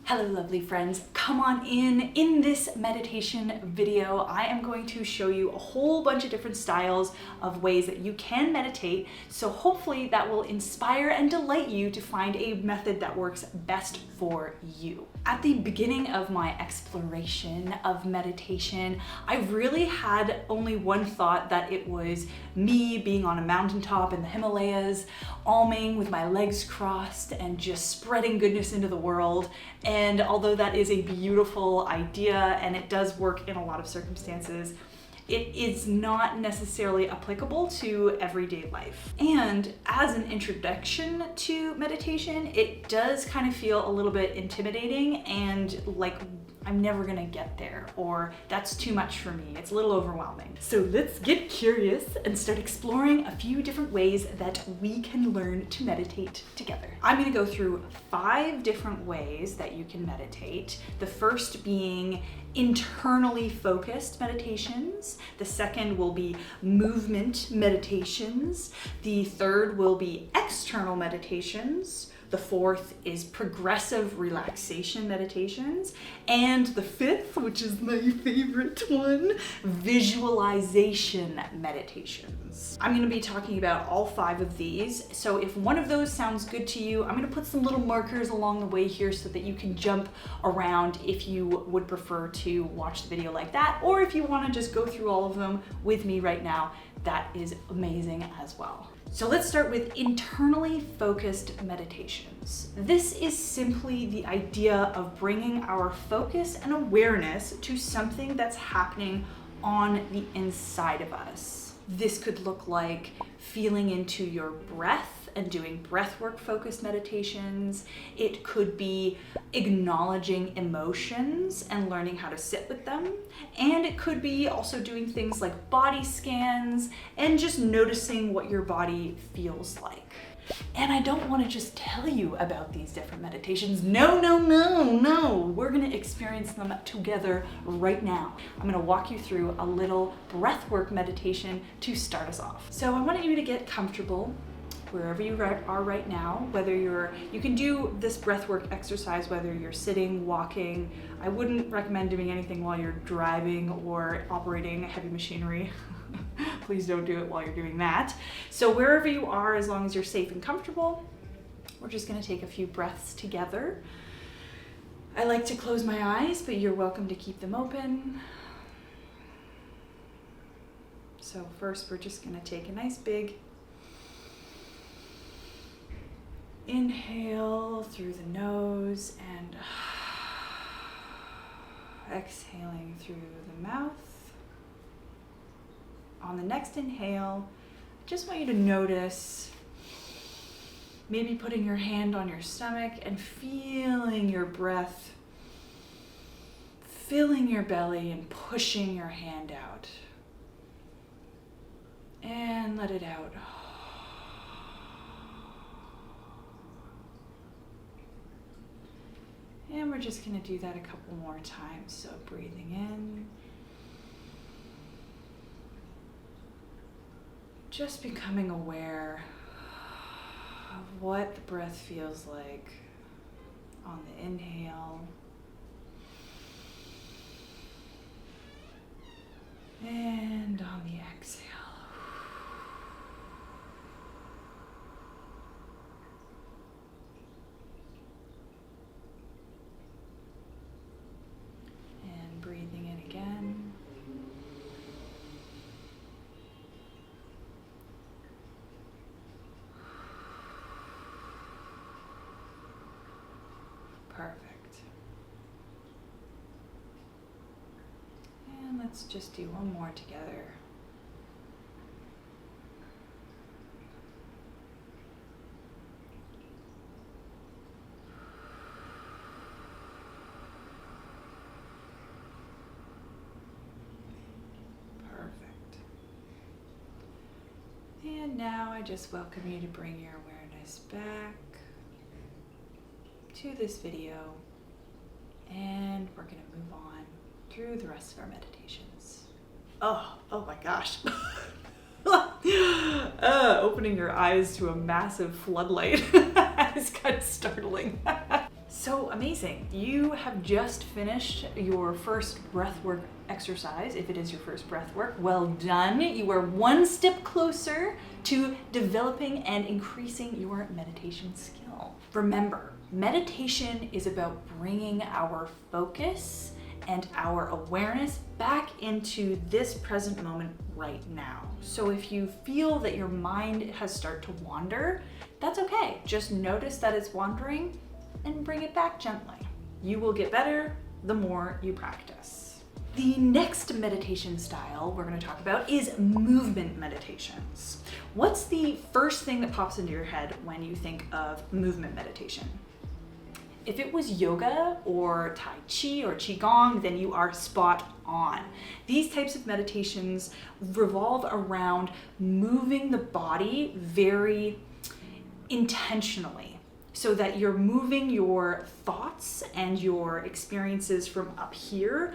Hello lovely friends, come on in. In this meditation video, I am going to show you a whole bunch of different styles of ways that you can meditate. So hopefully that will inspire and delight you to find a method that works best for you. At the beginning of my exploration of meditation, I really had only one thought, that it was me being on a mountaintop in the Himalayas, alming with my legs crossed and just spreading goodness into the world. And although that is a beautiful idea and it does work in a lot of circumstances, it is not necessarily applicable to everyday life. And as an introduction to meditation, it does kind of feel a little bit intimidating and like I'm never gonna get there, or that's too much for me. It's a little overwhelming. So let's get curious and start exploring a few different ways that we can learn to meditate together. I'm gonna go through 5 different ways that you can meditate. The first being internally focused meditations. The second will be movement meditations. The third will be external meditations. The fourth is progressive relaxation meditations. And the fifth, which is my favorite one, visualization meditations. I'm gonna be talking about all 5 of these. So if one of those sounds good to you, I'm gonna put some little markers along the way here so that you can jump around if you would prefer to watch the video like that, or if you wanna just go through all of them with me right now, that is amazing as well. So let's start with internally focused meditations. This is simply the idea of bringing our focus and awareness to something that's happening on the inside of us. This could look like feeling into your breath and doing breathwork focused meditations. It could be acknowledging emotions and learning how to sit with them. And it could be also doing things like body scans and just noticing what your body feels like. And I don't want to just tell you about these different meditations. No. We're going to experience them together right now. I'm going to walk you through a little breathwork meditation to start us off. So I want you to get comfortable wherever you are right now, whether you can do this breathwork exercise whether you're sitting, walking. I wouldn't recommend doing anything while you're driving or operating heavy machinery. Please don't do it while you're doing that. So wherever you are, as long as you're safe and comfortable, we're just gonna take a few breaths together. I like to close my eyes, but you're welcome to keep them open. So first, we're just gonna take a nice big inhale through the nose and exhaling through the mouth. On the next inhale, I just want you to notice maybe putting your hand on your stomach and feeling your breath filling your belly and pushing your hand out. And let it out. And we're just going to do that a couple more times. So breathing in. Just becoming aware of what the breath feels like on the inhale. And on the exhale. Breathing in again. Perfect. And let's just do one more together. And now I just welcome you to bring your awareness back to this video, and we're going to move on through the rest of our meditations. Oh my gosh. Opening your eyes to a massive floodlight is kind of startling. So amazing. You have just finished your first breathwork exercise. If it is your first breathwork, well done. You are one step closer to developing and increasing your meditation skill. Remember, meditation is about bringing our focus and our awareness back into this present moment right now. So if you feel that your mind has started to wander, that's okay. Just notice that it's wandering and bring it back gently. You will get better the more you practice. The next meditation style we're going to talk about is movement meditations. What's the first thing that pops into your head when you think of movement meditation? If it was yoga or Tai Chi or Qigong, then you are spot on. These types of meditations revolve around moving the body very intentionally, so that you're moving your thoughts and your experiences from up here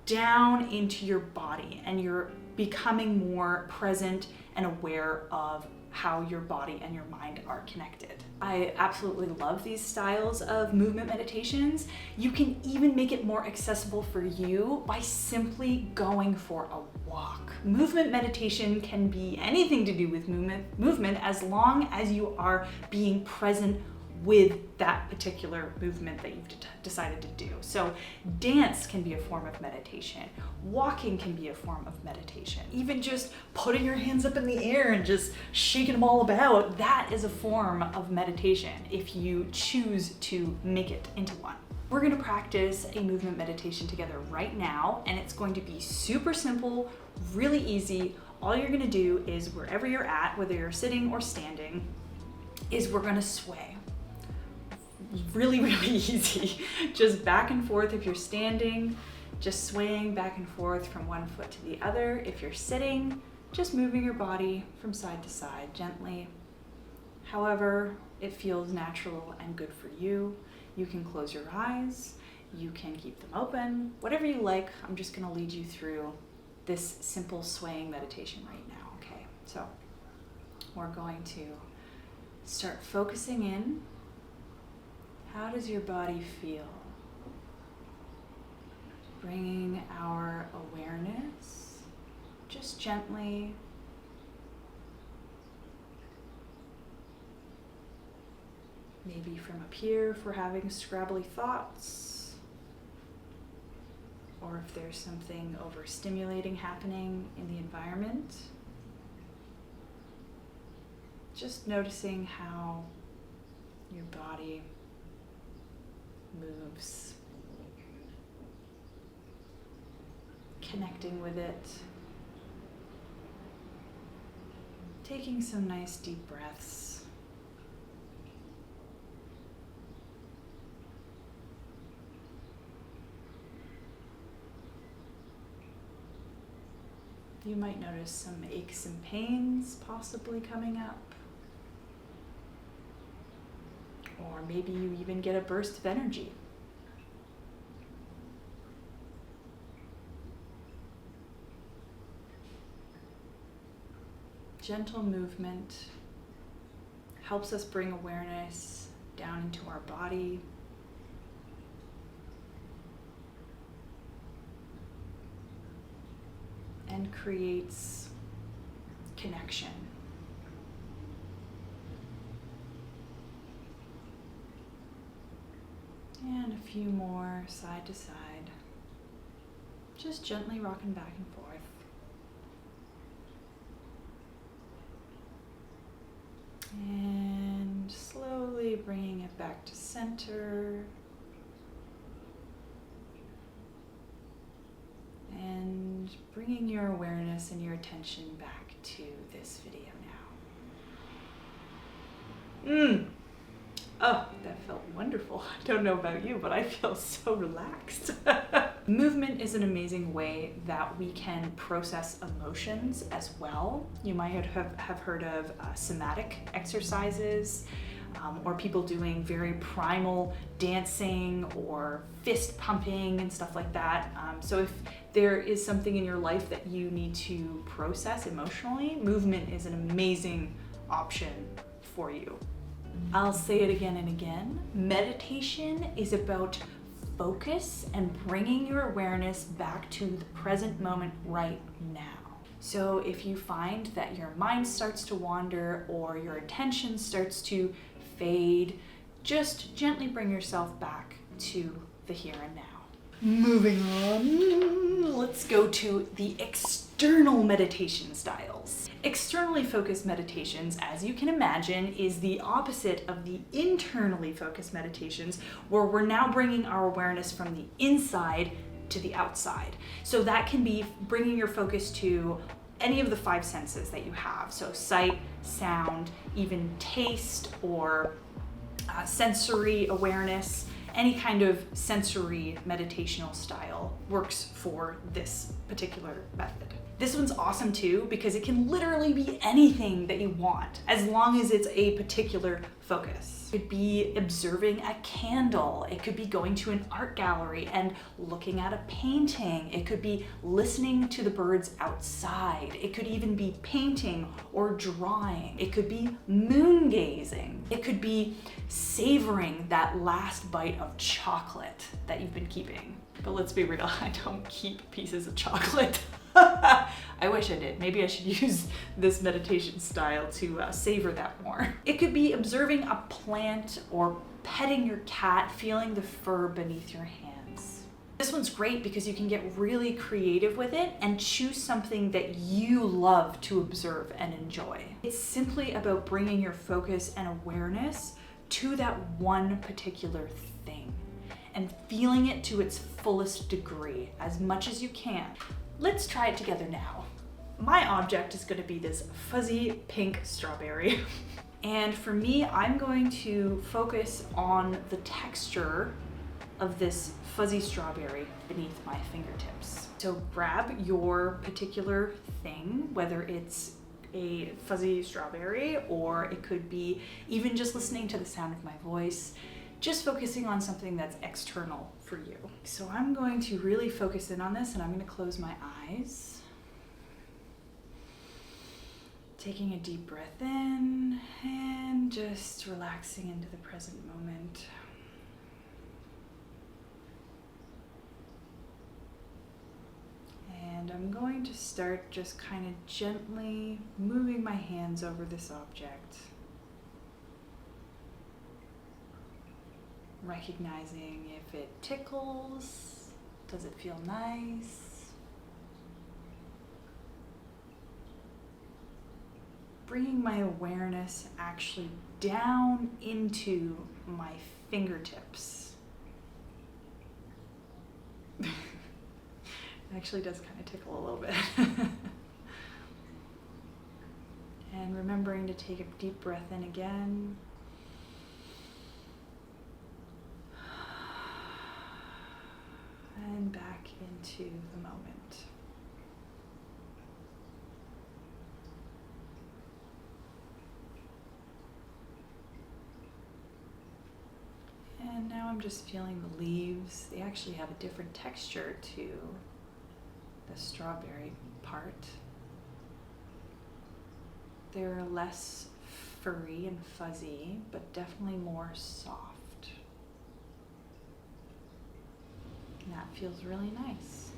down into your body, and you're becoming more present and aware of how your body and your mind are connected. I absolutely love these styles of movement meditations. You can even make it more accessible for you by simply going for a walk. Movement meditation can be anything to do with movement as long as you are being present with that particular movement that you've decided to do. So dance can be a form of meditation. Walking can be a form of meditation. Even just putting your hands up in the air and just shaking them all about, that is a form of meditation if you choose to make it into one. We're gonna practice a movement meditation together right now, and it's going to be super simple, really easy. All you're gonna do is wherever you're at, whether you're sitting or standing, is we're gonna sway. Really, really easy. Just back and forth if you're standing, just swaying back and forth from one foot to the other. If you're sitting, just moving your body from side to side gently. However it feels natural and good for you. You can close your eyes, you can keep them open, whatever you like. I'm just gonna lead you through this simple swaying meditation right now, okay? So we're going to start focusing in. How does your body feel? Bringing our awareness just gently maybe from up here if we're having scrabbly thoughts, or if there's something overstimulating happening in the environment. Just noticing how your body moves, connecting with it, taking some nice deep breaths. You might notice some aches and pains possibly coming up. Or maybe you even get a burst of energy. Gentle movement helps us bring awareness down into our body. And creates connection. And a few more side to side. Just gently rocking back and forth. And slowly bringing it back to center. And bringing your awareness and your attention back to this video now. Oh, that felt wonderful. I don't know about you, but I feel so relaxed. Movement is an amazing way that we can process emotions as well. You might have heard of somatic exercises, or people doing very primal dancing or fist pumping and stuff like that. So if there is something in your life that you need to process emotionally, movement is an amazing option for you. I'll say it again and again. Meditation is about focus and bringing your awareness back to the present moment right now. So if you find that your mind starts to wander or your attention starts to fade, just gently bring yourself back to the here and now. Moving on, let's go to the external meditation styles. Externally focused meditations, as you can imagine, is the opposite of the internally focused meditations, where we're now bringing our awareness from the inside to the outside. So that can be bringing your focus to any of the 5 senses that you have. So sight, sound, even taste, or sensory awareness. Any kind of sensory meditational style works for this particular method. This one's awesome too because it can literally be anything that you want as long as it's a particular focus. It could be observing a candle. It could be going to an art gallery and looking at a painting. It could be listening to the birds outside. It could even be painting or drawing. It could be moon gazing. It could be savoring that last bite of chocolate that you've been keeping. But let's be real, I don't keep pieces of chocolate. I wish I did. Maybe I should use this meditation style to savor that more. It could be observing a plant or petting your cat, feeling the fur beneath your hands. This one's great because you can get really creative with it and choose something that you love to observe and enjoy. It's simply about bringing your focus and awareness to that one particular thing and feeling it to its fullest degree, as much as you can. Let's try it together now. My object is going to be this fuzzy pink strawberry. And for me, I'm going to focus on the texture of this fuzzy strawberry beneath my fingertips. So grab your particular thing, whether it's a fuzzy strawberry or it could be even just listening to the sound of my voice, just focusing on something that's external for you. So I'm going to really focus in on this and I'm going to close my eyes. Taking a deep breath in and just relaxing into the present moment. And I'm going to start just kind of gently moving my hands over this object. Recognizing if it tickles, does it feel nice? Bringing my awareness actually down into my fingertips. It actually does kind of tickle a little bit. And remembering to take a deep breath in again. And back into the moment. And now I'm just feeling the leaves. They actually have a different texture to the strawberry part. They're less furry and fuzzy, but definitely more soft. And that feels really nice.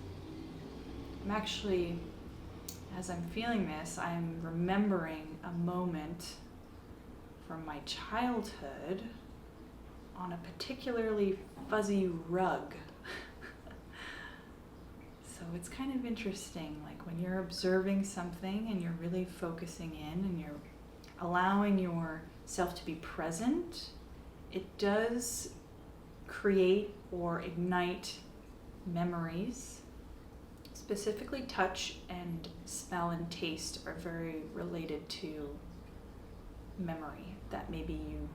I'm actually, as I'm feeling this, I'm remembering a moment from my childhood on a particularly fuzzy rug. So it's kind of interesting, like when you're observing something and you're really focusing in and you're allowing yourself to be present, it does create or ignite memories. Specifically touch and smell and taste are very related to memory that maybe you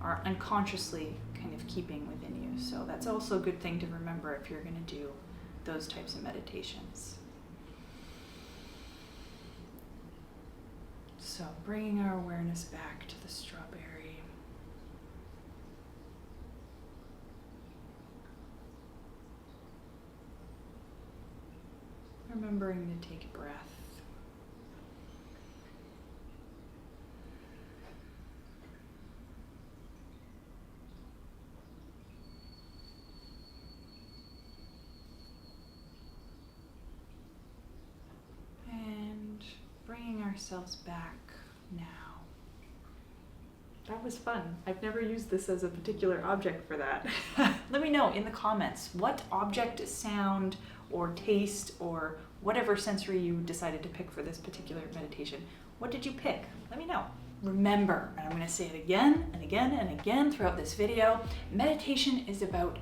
are unconsciously kind of keeping within you. So that's also a good thing to remember if you're going to do those types of meditations. So bringing our awareness back to the strawberry. Remembering to take a breath. bringing ourselves back now. That was fun. I've never used this as a particular object for that. Let me know in the comments what object, sound, or taste, or whatever sensory you decided to pick for this particular meditation. What did you pick? Let me know. Remember, and I'm going to say it again and again and again throughout this video, meditation is about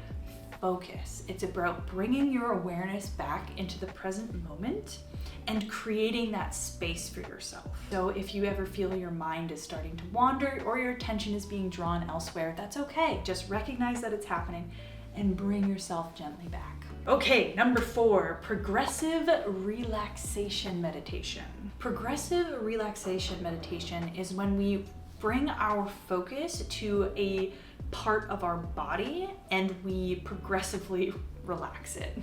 focus. It's about bringing your awareness back into the present moment and creating that space for yourself. So if you ever feel your mind is starting to wander or your attention is being drawn elsewhere, that's okay. Just recognize that it's happening and bring yourself gently back. Okay, number 4, progressive relaxation meditation. Progressive relaxation meditation is when we bring our focus to a part of our body and we progressively relax it.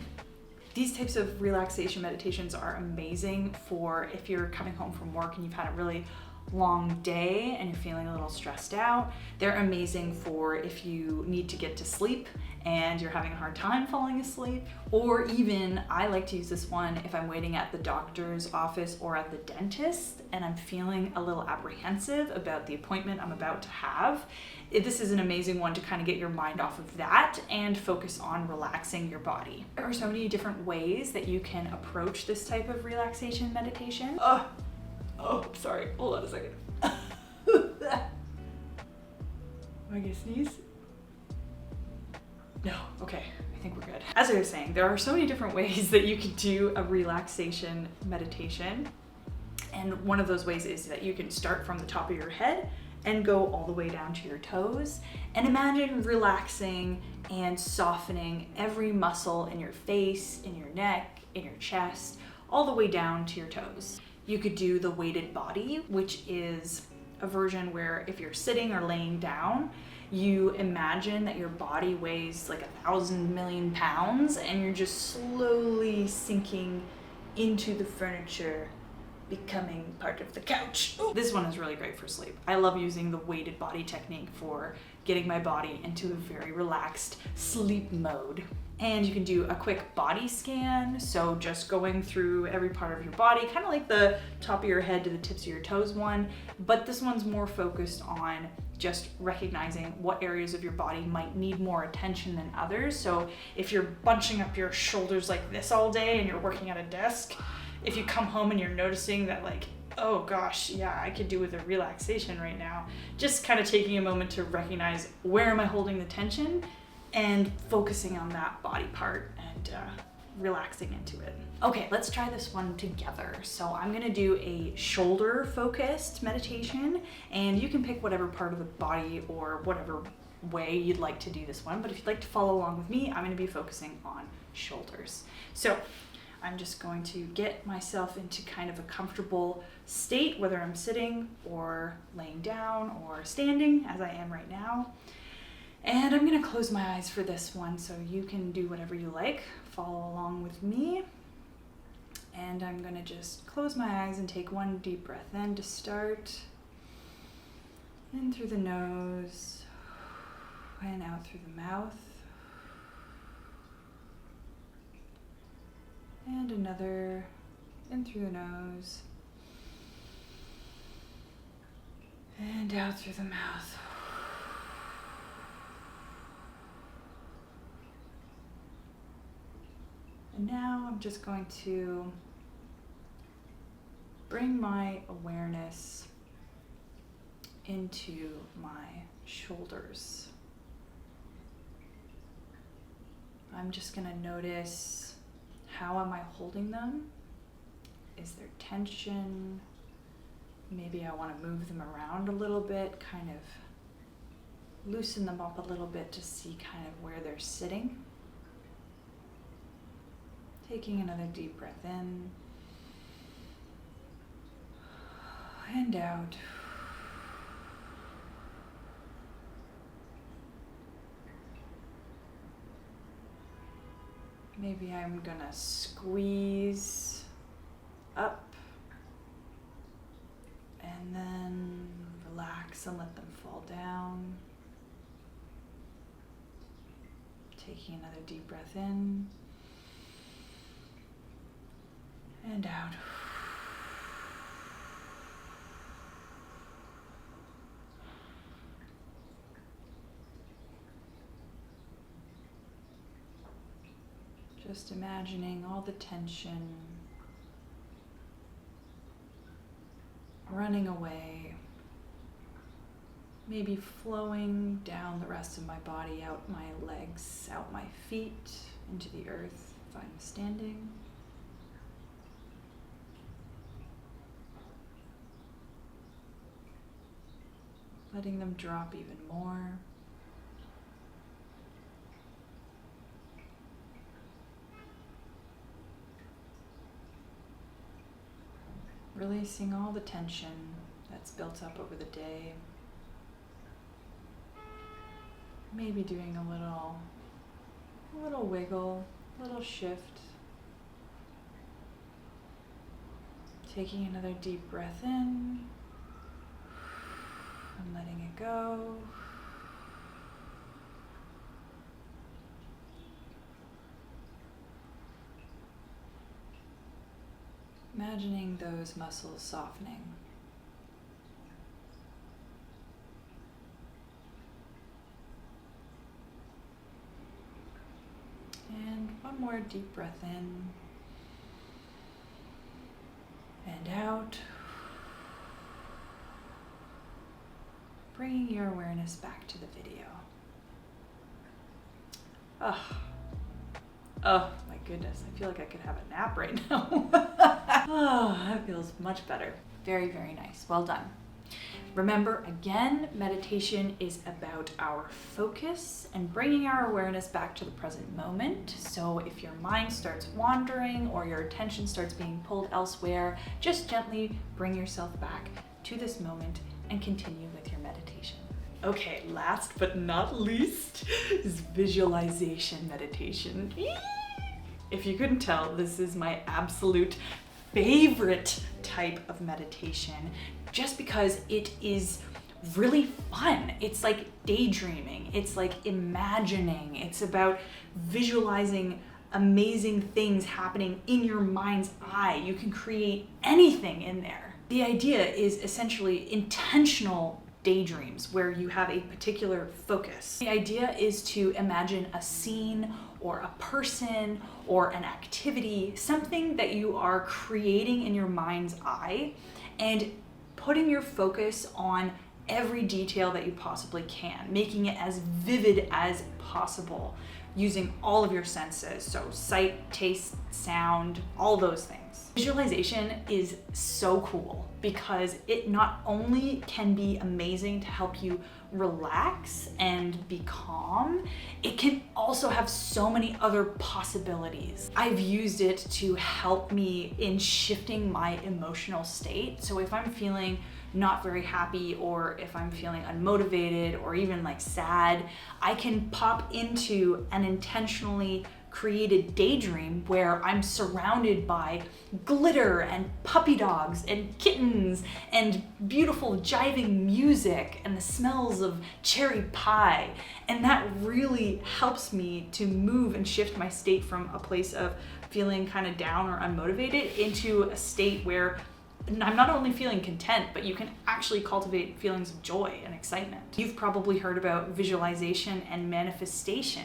These types of relaxation meditations are amazing for if you're coming home from work and you've had a really long day and you're feeling a little stressed out. They're amazing for if you need to get to sleep and you're having a hard time falling asleep. Or even, I like to use this one if I'm waiting at the doctor's office or at the dentist and I'm feeling a little apprehensive about the appointment I'm about to have. This is an amazing one to kind of get your mind off of that and focus on relaxing your body. There are so many different ways that you can approach this type of relaxation meditation. Oh, sorry, hold on a second. Am I gonna sneeze? No, okay, I think we're good. As I was saying, there are so many different ways that you can do a relaxation meditation. And one of those ways is that you can start from the top of your head and go all the way down to your toes. And imagine relaxing and softening every muscle in your face, in your neck, in your chest, all the way down to your toes. You could do the weighted body, which is a version where if you're sitting or laying down, you imagine that your body weighs like 1,000 million pounds and you're just slowly sinking into the furniture, becoming part of the couch. Ooh. This one is really great for sleep. I love using the weighted body technique for getting my body into a very relaxed sleep mode. And you can do a quick body scan, so just going through every part of your body, kind of like the top of your head to the tips of your toes one, but this one's more focused on just recognizing what areas of your body might need more attention than others. So if you're bunching up your shoulders like this all day and you're working at a desk, if you come home and you're noticing that like, oh gosh, yeah, I could do with a relaxation right now, just kind of taking a moment to recognize where am I holding the tension and focusing on that body part and relaxing into it. Okay, let's try this one together. So I'm gonna do a shoulder focused meditation and you can pick whatever part of the body or whatever way you'd like to do this one. But if you'd like to follow along with me, I'm gonna be focusing on shoulders. So I'm just going to get myself into kind of a comfortable state, whether I'm sitting or laying down or standing as I am right now. And I'm gonna close my eyes for this one, so you can do whatever you like. Follow along with me. And I'm gonna just close my eyes and take one deep breath in to start. In through the nose, and out through the mouth. And another, in through the nose, and out through the mouth. And now I'm just going to bring my awareness into my shoulders. I'm just going to notice, how am I holding them? Is there tension? Maybe I want to move them around a little bit, kind of loosen them up a little bit to see kind of where they're sitting. Taking another deep breath in and out. Maybe I'm gonna squeeze up and then relax and let them fall down. Taking another deep breath in and out. Just imagining all the tension running away, maybe flowing down the rest of my body, out my legs, out my feet, into the earth if I'm standing. Letting them drop even more. Releasing all the tension that's built up over the day. Maybe doing a little wiggle, a little shift. Taking another deep breath in and letting it go. Imagining those muscles softening. And one more deep breath in and out. Bringing your awareness back to the video. Oh my goodness, I feel like I could have a nap right now. Oh, that feels much better. Very, very nice. Well done. Remember, again, meditation is about our focus and bringing our awareness back to the present moment. So if your mind starts wandering or your attention starts being pulled elsewhere, just gently bring yourself back to this moment and continue with your meditation. Okay, last but not least is visualization meditation. If you couldn't tell, this is my absolute favorite type of meditation just because it is really fun. It's like daydreaming. It's like imagining. It's about visualizing amazing things happening in your mind's eye. You can create anything in there. The idea is essentially intentional daydreams where you have a particular focus. The idea is to imagine a scene or a person or an activity, something that you are creating in your mind's eye and putting your focus on every detail that you possibly can, making it as vivid as possible, using all of your senses, so sight, taste, sound, all those things. Visualization is so cool because it not only can be amazing to help you relax and be calm, it can also have so many other possibilities. I've used it to help me in shifting my emotional state. So if I'm feeling not very happy or if I'm feeling unmotivated or even like sad, I can pop into an intentionally created daydream where I'm surrounded by glitter and puppy dogs and kittens and beautiful jiving music and the smells of cherry pie. And that really helps me to move and shift my state from a place of feeling kind of down or unmotivated into a state where I'm not only feeling content, but you can actually cultivate feelings of joy and excitement. You've probably heard about visualization and manifestation,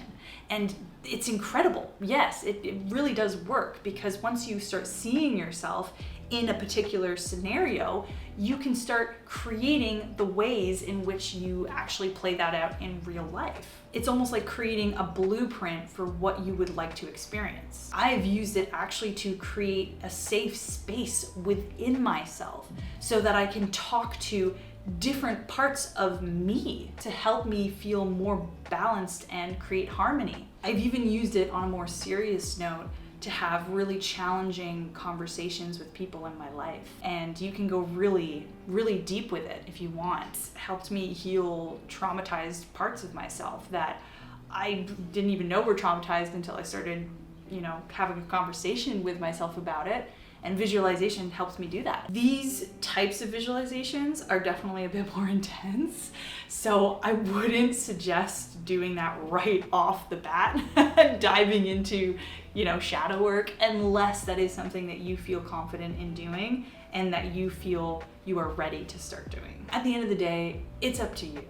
and it's incredible. Yes, it really does work because once you start seeing yourself in a particular scenario, you can start creating the ways in which you actually play that out in real life. It's almost like creating a blueprint for what you would like to experience. I've used it actually to create a safe space within myself so that I can talk to different parts of me to help me feel more balanced and create harmony. I've even used it on a more serious note to have really challenging conversations with people in my life. And you can go really, really deep with it if you want. It's helped me heal traumatized parts of myself that I didn't even know were traumatized until I started, having a conversation with myself about it. And visualization helps me do that. These types of visualizations are definitely a bit more intense, so I wouldn't suggest doing that right off the bat, diving into, shadow work, unless that is something that you feel confident in doing and that you feel you are ready to start doing. At the end of the day, it's up to you.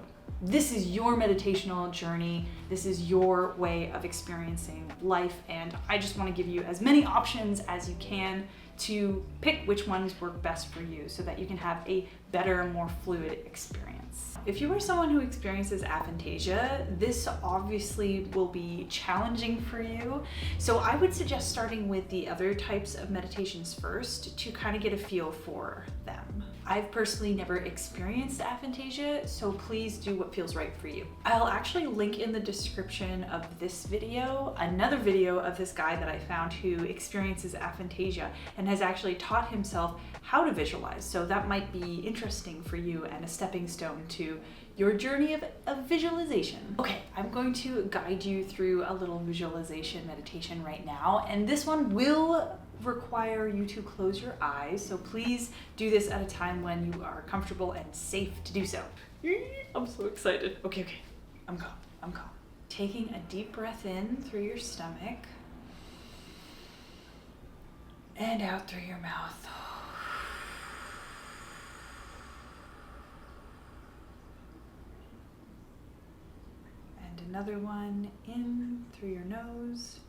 This is your meditational journey. This is your way of experiencing life, and I just want to give you as many options as you can to pick which ones work best for you so that you can have a better, more fluid experience. If you are someone who experiences aphantasia, this obviously will be challenging for you. So I would suggest starting with the other types of meditations first to kind of get a feel for them. I've personally never experienced aphantasia, so please do what feels right for you. I'll actually link in the description of this video another video of this guy that I found who experiences aphantasia and has actually taught himself how to visualize. So that might be interesting for you and a stepping stone to your journey of visualization. Okay, I'm going to guide you through a little visualization meditation right now, and this one will require you to close your eyes, so please do this at a time when you are comfortable and safe to do so. I'm so excited. Okay, I'm calm. Taking a deep breath in through your stomach and out through your mouth. And another one in through your nose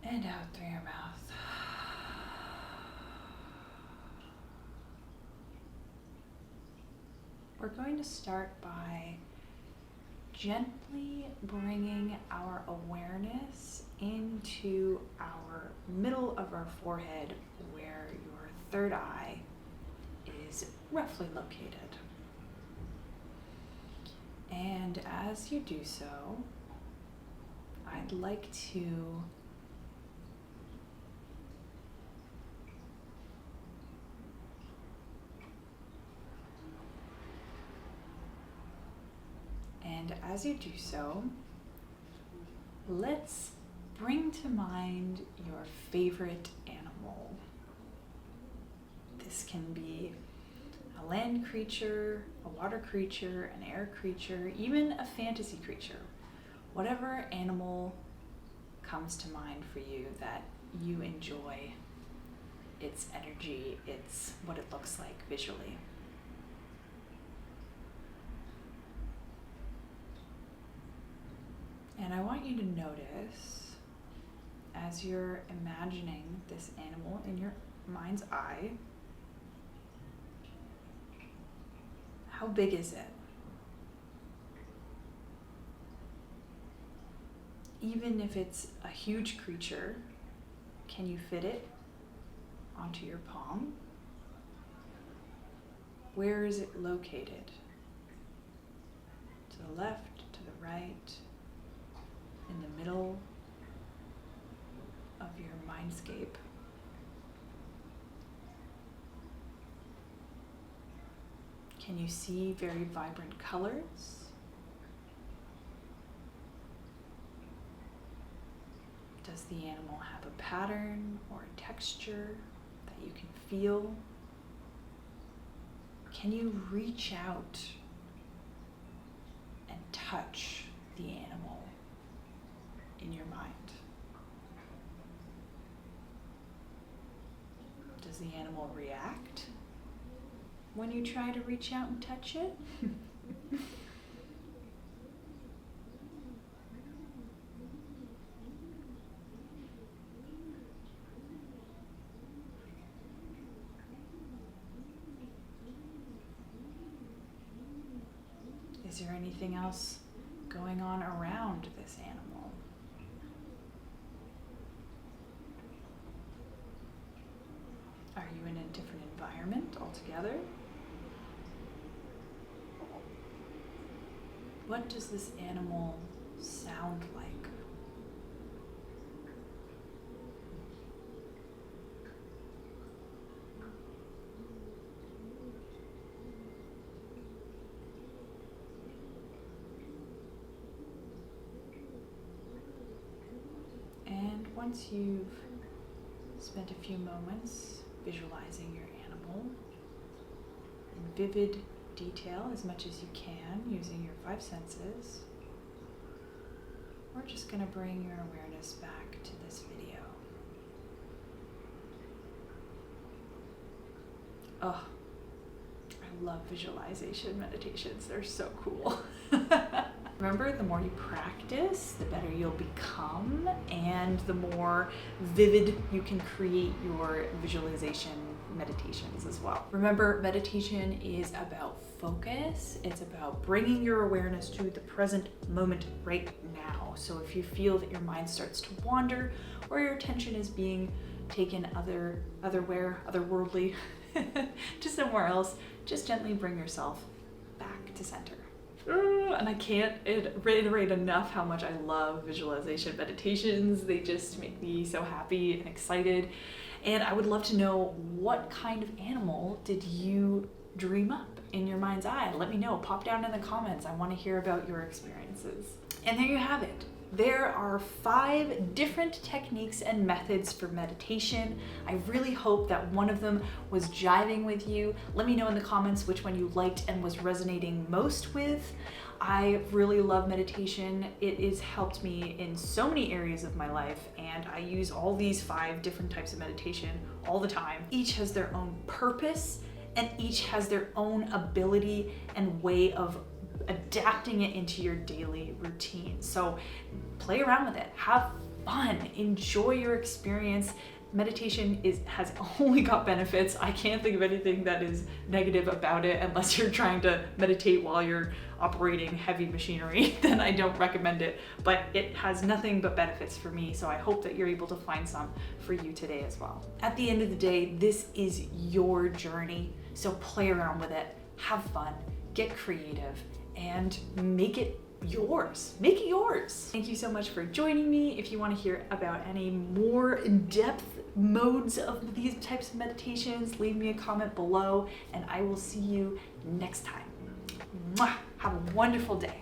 and out through your mouth. We're going to start by gently bringing our awareness into our middle of our forehead where your third eye is roughly located. And as you do so, I'd like to let's bring to mind your favorite animal. This can be a land creature, a water creature, an air creature, even a fantasy creature. Whatever animal comes to mind for you that you enjoy its energy, its what it looks like visually. And I want you to notice, as you're imagining this animal in your mind's eye, how big is it? Even if it's a huge creature, can you fit it onto your palm? Where is it located? To the left, to the right, in the middle of your mindscape? Can you see very vibrant colors? Does the animal have a pattern or a texture that you can feel? Can you reach out and touch the animal in your mind? Does the animal react when you try to reach out and touch it? Is there anything else going on around this animal? Are you in a different environment altogether? What does this animal sound like? And once you've spent a few moments visualizing your animal in vivid detail as much as you can using your 5 senses, we're just going to bring your awareness back to this video. Oh, I I love visualization meditations. They're so cool. Remember, the more you practice, the better you'll become, and the more vivid you can create your visualization meditations as well. Remember, meditation is about focus. It's about bringing your awareness to the present moment right now. So if you feel that your mind starts to wander or your attention is being taken otherworldly to somewhere else, just gently bring yourself back to center. And I can't reiterate enough how much I love visualization meditations. They just make me so happy and excited. And I would love to know, what kind of animal did you dream up in your mind's eye? Let me know. Pop down in the comments. I want to hear about your experiences. And there you have it. There are 5 different techniques and methods for meditation. I really hope that one of them was jiving with you. Let me know in the comments which one you liked and was resonating most with. I really love meditation. It has helped me in so many areas of my life, and I use all these 5 different types of meditation all the time. Each has their own purpose, and each has their own ability and way of adapting it into your daily routine. So play around with it, have fun, enjoy your experience. Meditation has only got benefits. I can't think of anything that is negative about it, unless you're trying to meditate while you're operating heavy machinery. Then I don't recommend it, but it has nothing but benefits for me. So I hope that you're able to find some for you today as well. At the end of the day, this is your journey. So play around with it, have fun, get creative, and make it yours. Make it yours. Thank you so much for joining me. If you want to hear about any more in-depth modes of these types of meditations, leave me a comment below, and I will see you next time. Mwah! Have a wonderful day.